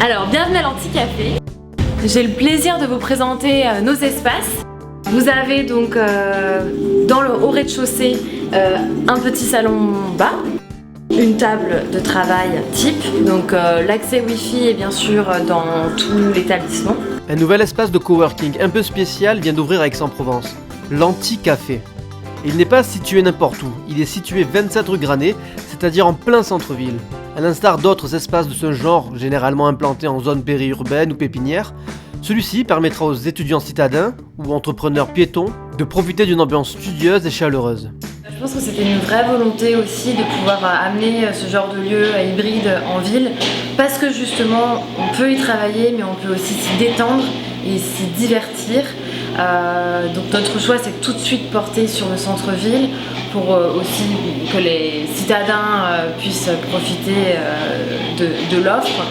Alors, bienvenue à l'Anti-Café. J'ai le plaisir de vous présenter nos espaces. Vous avez donc au rez-de-chaussée un petit salon bas, une table de travail type, donc l'accès Wi-Fi est bien sûr dans tout l'établissement. Un nouvel espace de coworking un peu spécial vient d'ouvrir à Aix-en-Provence, l'Anti-Café. Il n'est pas situé n'importe où, il est situé 27 rue Granet, c'est-à-dire en plein centre-ville. À l'instar d'autres espaces de ce genre, généralement implantés en zone périurbaine ou pépinière, celui-ci permettra aux étudiants citadins ou entrepreneurs piétons de profiter d'une ambiance studieuse et chaleureuse. Je pense que c'était une vraie volonté aussi de pouvoir amener ce genre de lieu hybride en ville, parce que justement on peut y travailler mais on peut aussi s'y détendre et s'y divertir. Donc notre choix c'est tout de suite porté sur le centre-ville pour aussi que les citadins puissent profiter de l'offre,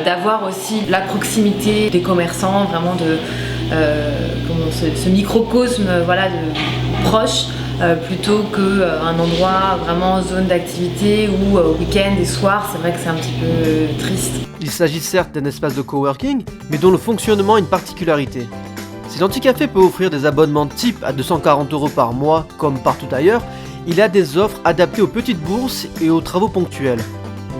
d'avoir aussi la proximité des commerçants, vraiment ce microcosme proche, plutôt qu'un endroit vraiment zone d'activité où week-end et soir c'est vrai que c'est un petit peu triste. Il s'agit certes d'un espace de coworking, mais dont le fonctionnement a une particularité. Si l'Anti-Café peut offrir des abonnements type à 240 € par mois, comme partout ailleurs, il a des offres adaptées aux petites bourses et aux travaux ponctuels.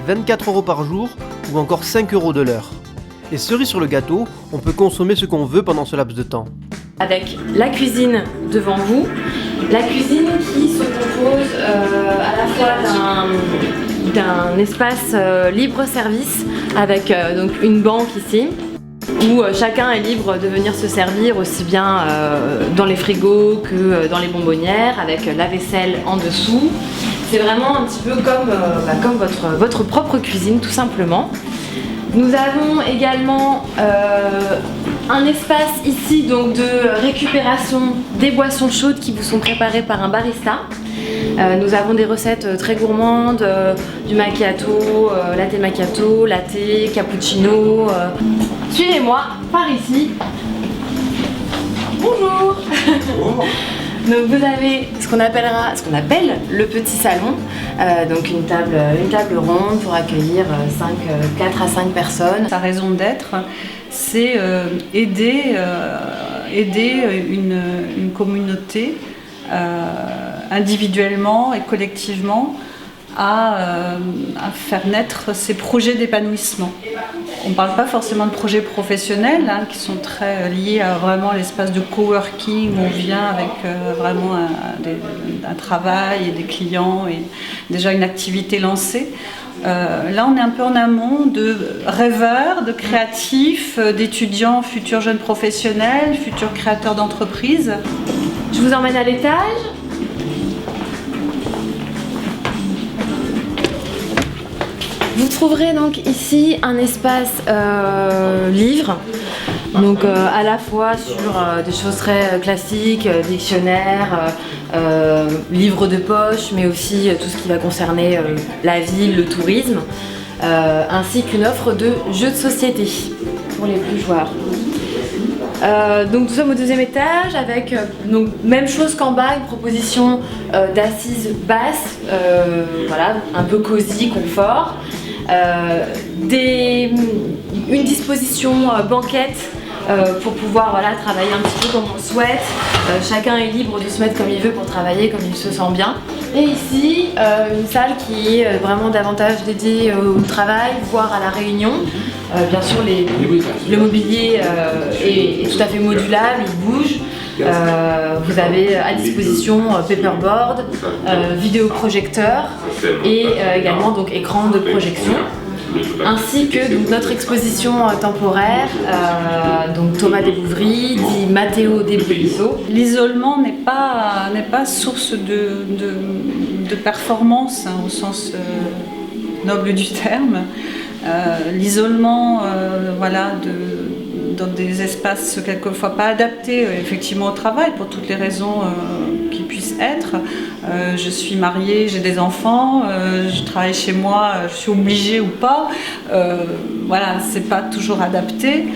24 € par jour ou encore 5 € de l'heure. Et cerise sur le gâteau, on peut consommer ce qu'on veut pendant ce laps de temps. Avec la cuisine devant vous, la cuisine qui se compose à la fois d'un espace libre-service avec donc une banque ici, où chacun est libre de venir se servir aussi bien dans les frigos que dans les bonbonnières, avec la vaisselle en dessous. C'est vraiment un petit peu comme votre propre cuisine tout simplement. Nous avons également un espace ici donc de récupération des boissons chaudes qui vous sont préparées par un barista. Nous avons des recettes très gourmandes, du macchiato, latte macchiato, latte, cappuccino. Suivez-moi par ici. Bonjour. Bonjour. Donc vous avez ce qu'on appelle le petit salon, donc une table ronde pour accueillir 4 à 5 personnes. Sa raison d'être, c'est aider une communauté individuellement et collectivement à faire naître ses projets d'épanouissement. On ne parle pas forcément de projets professionnels qui sont très liés à vraiment l'espace de coworking où on vient avec vraiment un travail et des clients et déjà une activité lancée. Là on est un peu en amont de rêveurs, de créatifs, d'étudiants, futurs jeunes professionnels, futurs créateurs d'entreprises. Je vous emmène à l'étage. Vous trouverez donc ici un espace livre, donc à la fois sur des choses très classiques, dictionnaires, livres de poche, mais aussi tout ce qui va concerner la ville, le tourisme, ainsi qu'une offre de jeux de société pour les plus joueurs. Donc nous sommes au 2e étage avec donc, même chose qu'en bas, une proposition d'assises basses, un peu cosy, confort. Une disposition banquette pour pouvoir travailler un petit peu comme on le souhaite. Chacun est libre de se mettre comme il veut pour travailler comme il se sent bien. Et ici, une salle qui est vraiment davantage dédiée au travail, voire à la réunion. Bien sûr, le mobilier est tout à fait modulable, il bouge. Vous avez à disposition paperboard, vidéoprojecteur et également donc écran de projection, ainsi que donc, notre exposition temporaire, donc Thomas Desbouvry, dit Matteo De Belliso. L'isolement n'est pas source de performance au sens noble du terme. L'isolement dans des espaces quelquefois pas adaptés effectivement au travail pour toutes les raisons qui puissent être. Je suis mariée, j'ai des enfants, je travaille chez moi, je suis obligée ou pas. C'est pas toujours adapté.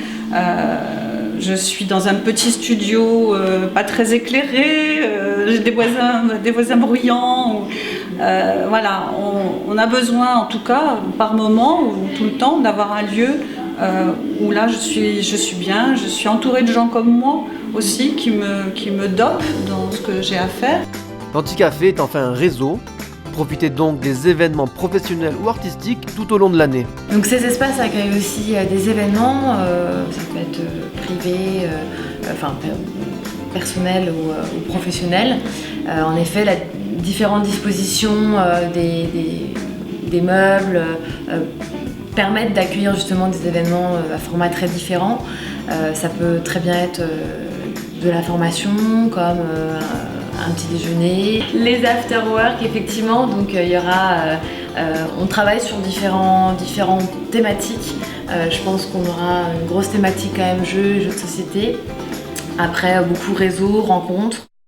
Je suis dans un petit studio pas très éclairé, j'ai des voisins bruyants. On a besoin en tout cas par moment ou tout le temps d'avoir un lieu où là je suis bien, je suis entourée de gens comme moi aussi qui me dopent dans ce que j'ai à faire. L'Anticafé est enfin un réseau. Profitez donc des événements professionnels ou artistiques tout au long de l'année. Donc ces espaces accueillent aussi des événements, ça peut être privé, personnel ou professionnel. En effet, la différentes dispositions des meubles permettent d'accueillir justement des événements à format très différent. Ça peut très bien être de la formation, comme un petit déjeuner, les after-work effectivement, donc il y aura, on travaille sur différentes thématiques. Je pense qu'on aura une grosse thématique quand même jeux de société. Après beaucoup réseaux, rencontres.